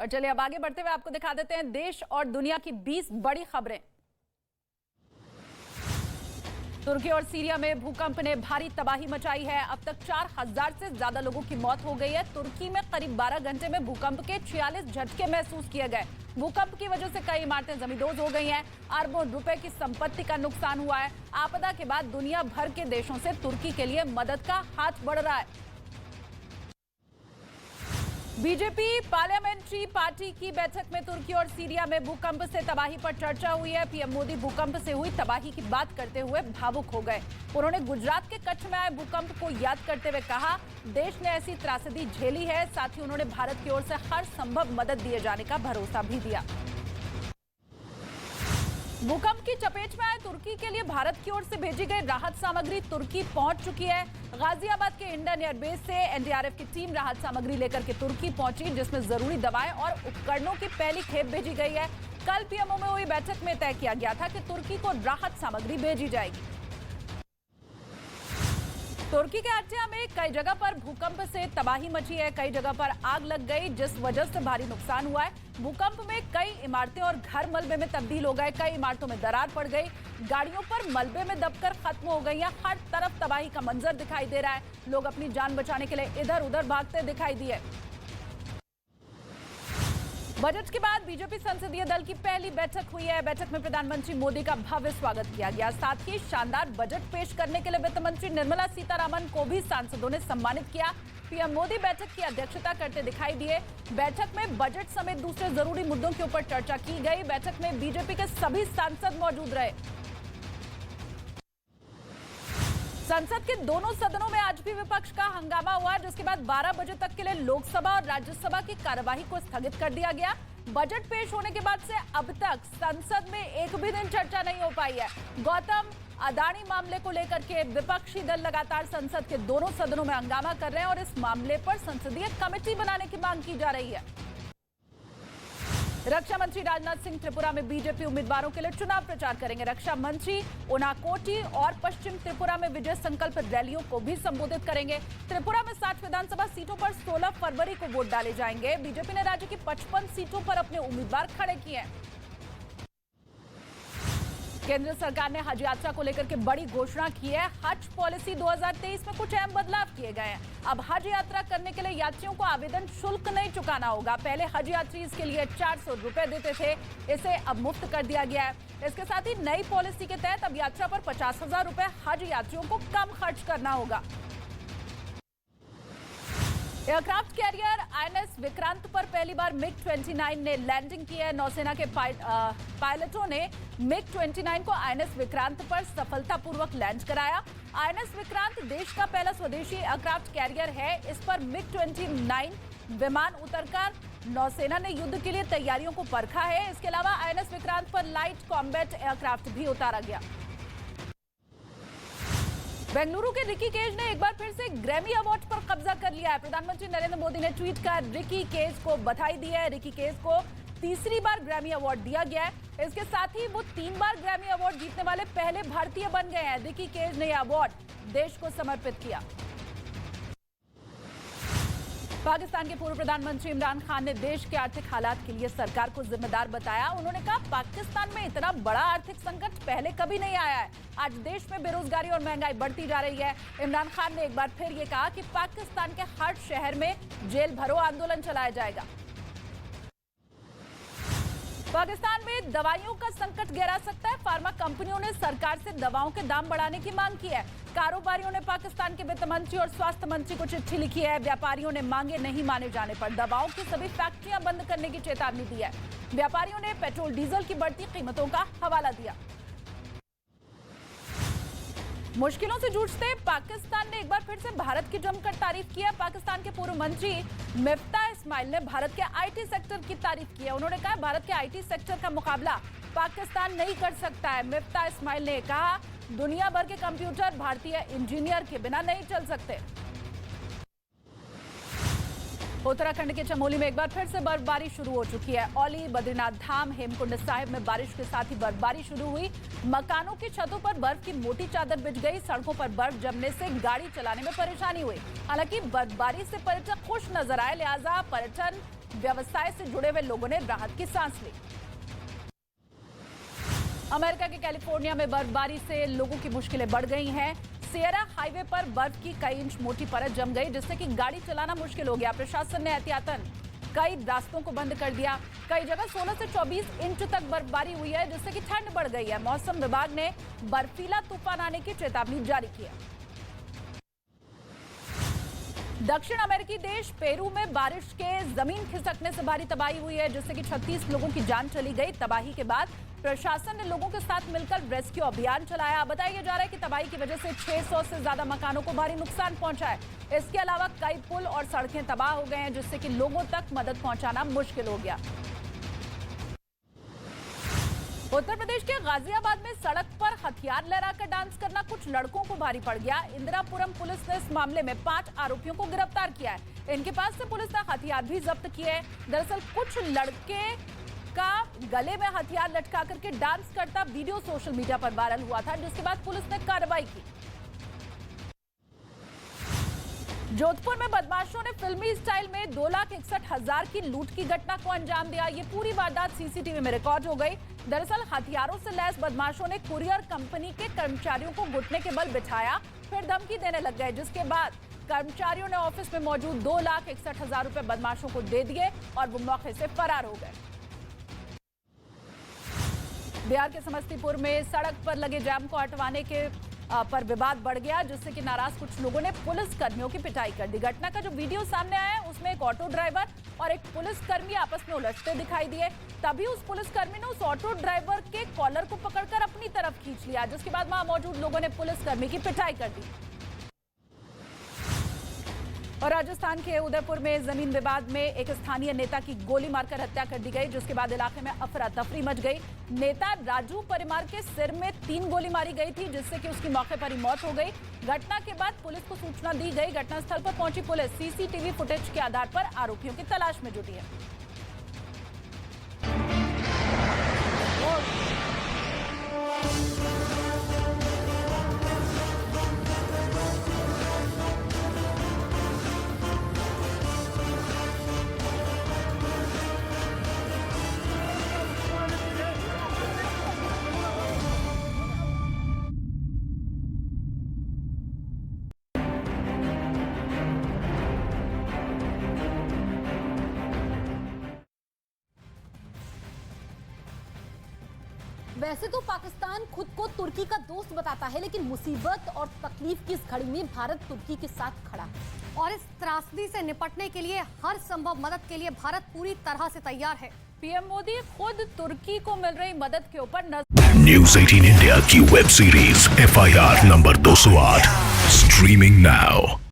और चलिए अब आगे बढ़ते हुए आपको दिखा देते हैं देश और दुनिया की 20 बड़ी खबरें। तुर्की और सीरिया में भूकंप ने भारी तबाही मचाई है। अब तक 4000 से ज्यादा लोगों की मौत हो गई है। तुर्की में करीब 12 घंटे में भूकंप के 46 झटके महसूस किए गए। भूकंप की वजह से कई इमारतें जमींदोज हो गई हैं। अरबों रुपए की संपत्ति का नुकसान हुआ है। आपदा के बाद दुनिया भर के देशों से तुर्की के लिए मदद का हाथ बढ़ रहा है। बीजेपी पार्लियामेंट्री पार्टी की बैठक में तुर्की और सीरिया में भूकंप से तबाही पर चर्चा हुई है। पीएम मोदी भूकंप से हुई तबाही की बात करते हुए भावुक हो गए। उन्होंने गुजरात के कच्छ में आए भूकंप को याद करते हुए कहा, देश ने ऐसी त्रासदी झेली है। साथ ही उन्होंने भारत की ओर से हर संभव मदद दिए जाने का भरोसा भी दिया। भूकंप की चपेट में आए तुर्की के लिए भारत की ओर से भेजी गई राहत सामग्री तुर्की पहुंच चुकी है। गाजियाबाद के इंडियन एयरबेस से एनडीआरएफ की टीम राहत सामग्री लेकर के तुर्की पहुंची, जिसमें जरूरी दवाएं और उपकरणों की पहली खेप भेजी गई है। कल पीएमओ में हुई बैठक में तय किया गया था कि तुर्की को राहत सामग्री भेजी जाएगी। तुर्की के अर्टिया में कई जगह पर भूकंप से तबाही मची है। कई जगह पर आग लग गई, जिस वजह से भारी नुकसान हुआ है। भूकंप में कई इमारतें और घर मलबे में तब्दील हो गए। कई इमारतों में दरार पड़ गई, गाड़ियों पर मलबे में दबकर खत्म हो गई। हर तरफ तबाही का मंजर दिखाई दे रहा है। लोग अपनी जान बचाने के लिए इधर उधर भागते दिखाई दिए। बजट के बाद बीजेपी संसदीय दल की पहली बैठक हुई है। बैठक में प्रधानमंत्री मोदी का भव्य स्वागत किया गया। साथ ही शानदार बजट पेश करने के लिए वित्त मंत्री निर्मला सीतारमण को भी सांसदों ने सम्मानित किया। पीएम मोदी बैठक की अध्यक्षता करते दिखाई दिए। बैठक में बजट समेत दूसरे जरूरी मुद्दों के ऊपर चर्चा की गई। बैठक में बीजेपी के सभी सांसद मौजूद रहे। संसद के दोनों सदनों में आज भी विपक्ष का हंगामा हुआ, जिसके बाद 12 बजे तक के लिए लोकसभा और राज्यसभा की कार्यवाही को स्थगित कर दिया गया। बजट पेश होने के बाद से अब तक संसद में एक भी दिन चर्चा नहीं हो पाई है। गौतम अदानी मामले को लेकर के विपक्षी दल लगातार संसद के दोनों सदनों में हंगामा कर रहे हैं और इस मामले पर संसदीय कमेटी बनाने की मांग की जा रही है। रक्षा मंत्री राजनाथ सिंह त्रिपुरा में बीजेपी उम्मीदवारों के लिए चुनाव प्रचार करेंगे। रक्षा मंत्री उनाकोटी और पश्चिम त्रिपुरा में विजय संकल्प रैलियों को भी संबोधित करेंगे। त्रिपुरा में 60 विधानसभा सीटों पर 16 फरवरी को वोट डाले जाएंगे। बीजेपी ने राज्य की 55 सीटों पर अपने उम्मीदवार खड़े किए हैं। केंद्र सरकार ने हज यात्रा को लेकर के बड़ी घोषणा की है। हज पॉलिसी 2023 में कुछ अहम बदलाव किए गए हैं। अब हज यात्रा करने के लिए यात्रियों को आवेदन शुल्क नहीं चुकाना होगा। पहले हज यात्री इसके लिए 400 रुपए देते थे, इसे अब मुफ्त कर दिया गया है। इसके साथ ही नई पॉलिसी के तहत अब यात्रा पर 50,000 रुपए हज यात्रियों को कम खर्च करना होगा। एयरक्राफ्ट कैरियर आईएनएस विक्रांत पर पहली बार मिग-29 ने लैंडिंग की है। नौसेना के पायलटों ने मिग-29 को आईएनएस विक्रांत पर सफलतापूर्वक लैंड कराया। आईएनएस विक्रांत देश का पहला स्वदेशी एयरक्राफ्ट कैरियर है। इस पर मिग-29 विमान उतरकर नौसेना ने युद्ध के लिए तैयारियों को परखा है। इसके अलावा आईएनएस विक्रांत पर लाइट कॉम्बैट एयरक्राफ्ट भी उतारा गया। बेंगलुरु के रिकी केज ने एक बार फिर से ग्रैमी अवार्ड पर कब्जा कर लिया है। प्रधानमंत्री नरेंद्र मोदी ने ट्वीट कर रिकी केज को बधाई दी है। रिकी केज को तीसरी बार ग्रैमी अवार्ड दिया गया है। इसके साथ ही वो 3 बार ग्रैमी अवार्ड जीतने वाले पहले भारतीय बन गए हैं। रिकी केज ने यह अवार्ड देश को समर्पित किया। पाकिस्तान के पूर्व प्रधानमंत्री इमरान खान ने देश के आर्थिक हालात के लिए सरकार को जिम्मेदार बताया। उन्होंने कहा, पाकिस्तान में इतना बड़ा आर्थिक संकट पहले कभी नहीं आया है। आज देश में बेरोजगारी और महंगाई बढ़ती जा रही है। इमरान खान ने एक बार फिर ये कहा कि पाकिस्तान के हर शहर में जेल भरो आंदोलन चलाया जाएगा। पाकिस्तान में दवाइयों का संकट गहरा सकता है। फार्मा कंपनियों ने सरकार से दवाओं के दाम बढ़ाने की मांग की है। कारोबारियों ने पाकिस्तान के वित्त मंत्री और स्वास्थ्य मंत्री को चिट्ठी लिखी है। व्यापारियों ने मांगे नहीं माने जाने पर दवाओं की सभी फैक्ट्रियां बंद करने की चेतावनी दी है। व्यापारियों ने पेट्रोल डीजल की बढ़ती कीमतों का हवाला दिया। मुश्किलों से जूझते पाकिस्तान ने एक बार फिर से भारत की जमकर तारीफ की है। पाकिस्तान के पूर्व मंत्री मिफ्ता इस्माइल ने भारत के आईटी सेक्टर की तारीफ की है। उन्होंने कहा, भारत के आईटी सेक्टर का मुकाबला पाकिस्तान नहीं कर सकता है। मिफ्ता इस्माइल ने कहा, दुनिया भर के कंप्यूटर भारतीय इंजीनियर के बिना नहीं चल सकते। उत्तराखंड के चमोली में एक बार फिर से बर्फबारी शुरू हो चुकी है। औली, बद्रीनाथ धाम, हेमकुंड साहिब में बारिश के साथ ही बर्फबारी शुरू हुई। मकानों की छतों पर बर्फ की मोटी चादर बिछ गई। सड़कों पर बर्फ जमने से गाड़ी चलाने में परेशानी हुई। हालांकि बर्फबारी से पर्यटक खुश नजर आए, लिहाजा पर्यटन व्यवसाय से जुड़े हुए लोगों ने राहत की सांस ली। अमेरिका के कैलिफोर्निया में बर्फबारी से लोगों की मुश्किलें बढ़ गई हैं। सियरा हाईवे पर बर्फ की कई इंच मोटी परत जम गई, जिससे कि गाड़ी चलाना मुश्किल हो गया। प्रशासन ने एहतियातन कई रास्तों को बंद कर दिया। कई जगह 16 से 24 इंच तक बर्फबारी हुई है, जिससे कि ठंड बढ़ गई है। मौसम विभाग ने बर्फीला तूफान आने की चेतावनी जारी की है। दक्षिण अमेरिकी देश पेरू में बारिश के जमीन खिसकने से भारी तबाही हुई है, जिससे कि 36 लोगों की जान चली गई। तबाही के बाद प्रशासन ने लोगों के साथ मिलकर रेस्क्यू अभियान चलाया। बताया जा रहा है कि तबाही की वजह से 600 से ज्यादा मकानों को भारी नुकसान पहुंचा है। इसके अलावा कई पुल और सड़कें तबाह हो गए हैं, जिससे कि लोगों तक मदद पहुंचाना मुश्किल हो गया। उत्तर प्रदेश के गाजियाबाद में सड़क पर हथियार लहराकर डांस करना कुछ लड़कों को भारी पड़ गया। इंदिरापुरम पुलिस ने इस मामले में 5 आरोपियों को गिरफ्तार किया है। इनके पास से पुलिस ने हथियार भी जब्त किए हैं। दरअसल कुछ लड़के का गले में हथियार लटका करके डांस करता वीडियो सोशल मीडिया पर वायरल हुआ था, जिसके बाद पुलिस ने कार्रवाई की। जोधपुर में बदमाशों ने फिल्मी स्टाइल में 2,61,000 की लूट की घटना को अंजाम दिया। ये पूरी वारदात सीसीटीवी में रिकॉर्ड हो गई। दरअसल हथियारों से लैस बदमाशों ने कुरियर कंपनी के कर्मचारियों को घुटने के बल बिठाया, फिर धमकी देने लग गए, जिसके बाद कर्मचारियों ने ऑफिस में मौजूद 2,61,000 रुपए बदमाशों को दे दिए और वो मौके से फरार हो गए। बिहार के समस्तीपुर में सड़क पर लगे जाम को हटवाने के पर विवाद बढ़ गया, जिससे कि नाराज कुछ लोगों ने पुलिस कर्मियों की पिटाई कर दी। घटना का जो वीडियो सामने आया है उसमें एक ऑटो ड्राइवर और एक पुलिसकर्मी आपस में उलझते दिखाई दिए। तभी उस पुलिसकर्मी ने उस ऑटो ड्राइवर के कॉलर को पकड़कर अपनी तरफ खींच लिया, जिसके बाद वहां मौजूद लोगों ने पुलिसकर्मी की पिटाई कर दी। और राजस्थान के उदयपुर में जमीन विवाद में एक स्थानीय नेता की गोली मारकर हत्या कर दी गई, जिसके बाद इलाके में अफरा तफरी मच गई। नेता राजू परिमार के सिर में 3 गोली मारी गई थी, जिससे कि उसकी मौके पर ही मौत हो गई। घटना के बाद पुलिस को सूचना दी गई। घटनास्थल पर पहुंची पुलिस सीसीटीवी फुटेज के आधार पर आरोपियों की तलाश में जुटी है। वैसे तो पाकिस्तान खुद को तुर्की का दोस्त बताता है, लेकिन मुसीबत और तकलीफ की इस घड़ी में भारत तुर्की के साथ खड़ा है और इस त्रासदी से निपटने के लिए हर संभव मदद के लिए भारत पूरी तरह से तैयार है। पीएम मोदी खुद तुर्की को मिल रही मदद के ऊपर न्यूज़ 18 इंडिया की web series FIR number 208 streaming now.